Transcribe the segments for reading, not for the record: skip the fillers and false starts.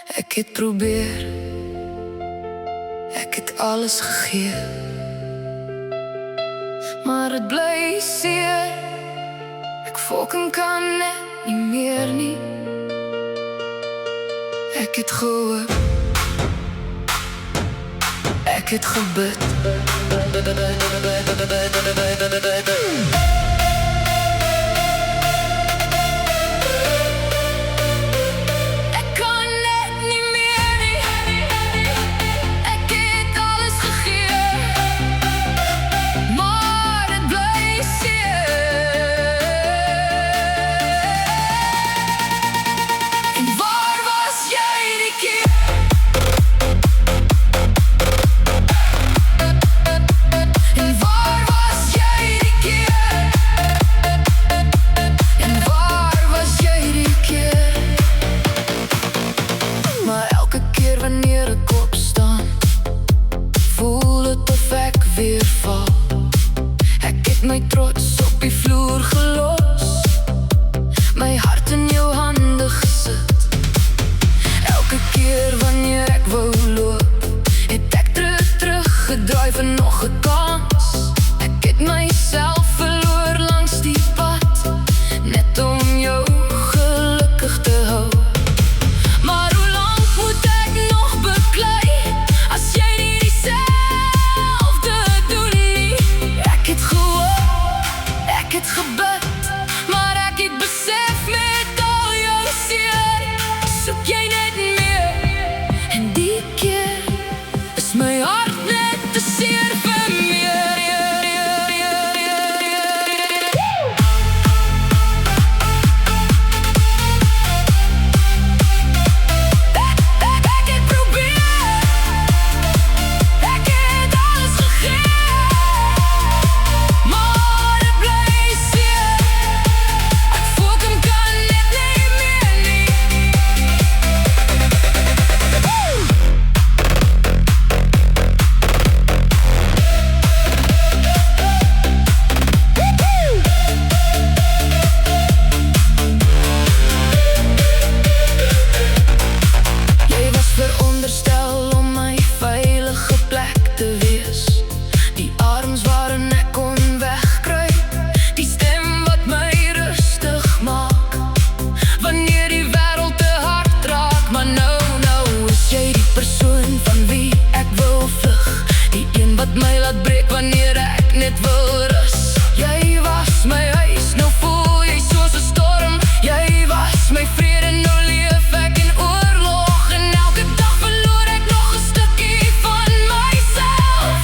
Ek het probeer, ek het alles gegee, maar het bly seer. Ek fucking kan net nie meer nie. Ek het gehoop, ek het gebid. Wanneer ek opstaan, voel het of ek weer val. Ek het my trots op die vloer gelos, my hart in jou hande gesit. Elke keer wanneer ek wou loop, het ek teruggedraai vir nog 'n kans. Ek het myself verloor langs die pad, net om jou gelukkig te hou. Maar ek het besef met al jou seer, soek jy net meer. En die keer is my hart net te seer vir meer. Ek het probeer, ek het alles gegee, maar het bly seer. Veronderstel om my veilige plek te wees, die arms waarin ek kon wegkruip, die stem wat my rustig maak wanneer die wêreld te hard raak. Maar nou is jy die persoon van wie ek wil vlug, die een wat my laat breek wanneer ek net wil rus. Jy was my huis, nou voel jy soos 'n storm. Jy was my vrede, nou leef ek in oorlog. En elke dag verloor ek nog 'n stukkie van myself.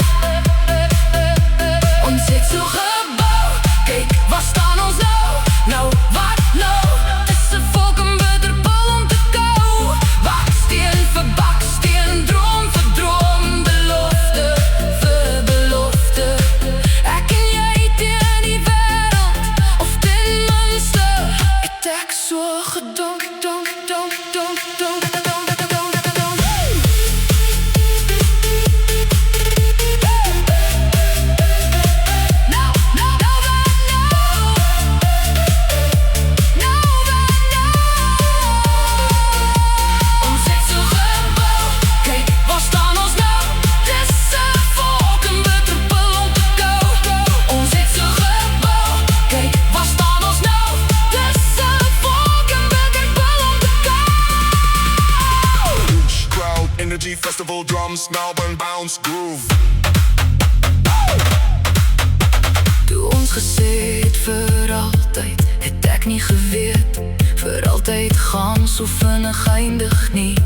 Ons het so gebou, kyk, waar staan ons nou? Nou, wat nou? Dis 'n fucking bitterpil om te kou. Baksteen vir baksteen, droom vir droom, belofte vir belofte. Ek en jy teen die wêreld, of ten minste het ek so gedonk. Festival drums, Melbourne bounce groove. Toe ons gesê het vir altyd, het ek nie geweet vir altyd gaan so vinnig eindig nie.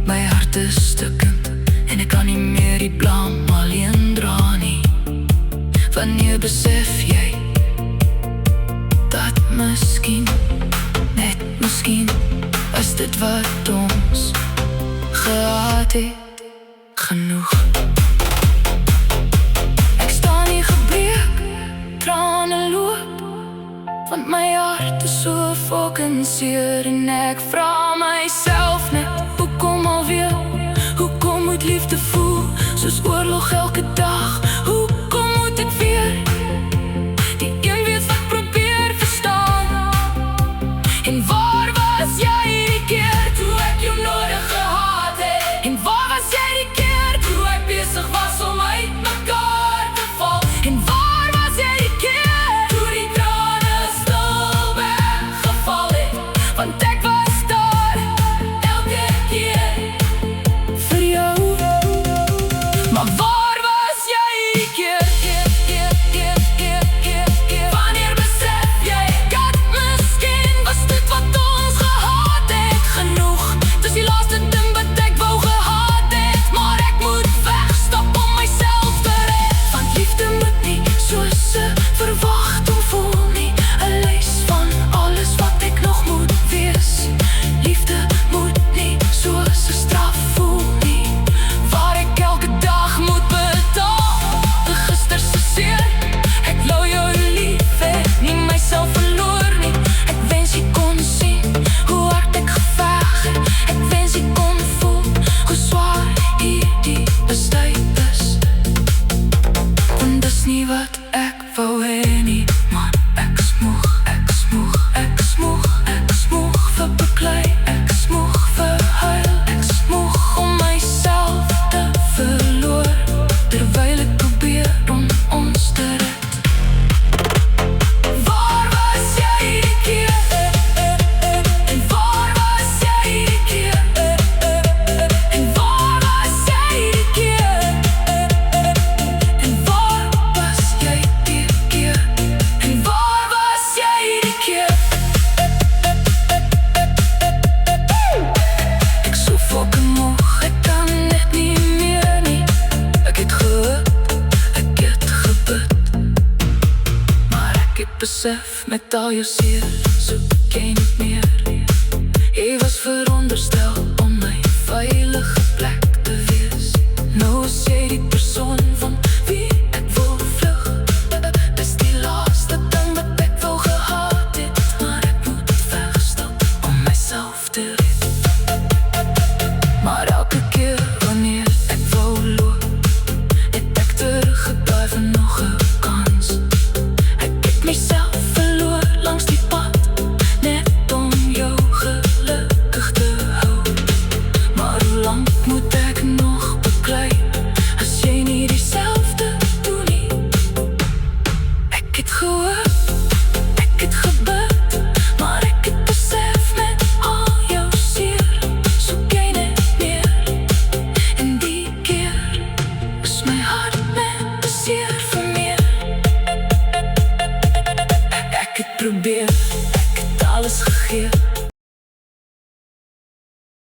My hart is stukkend en ek kan nie meer die blame alleen dra nie. Wanneer besef jy dat miskien, net miskien, is dit wat ons gehad het genoeg. Ek staan hier gebreek, trane loop, want my hart is so fucking seer. En ek vra myself net, hoekom alweer? Hoekom moet liefde voel soos oorlog elke dag? Hoekom moet dit weer die een wees wat probeer verstaan? En waar was jy die keer toe ek jou nodig gehad? besef met al jou seer, soek jy niet meer.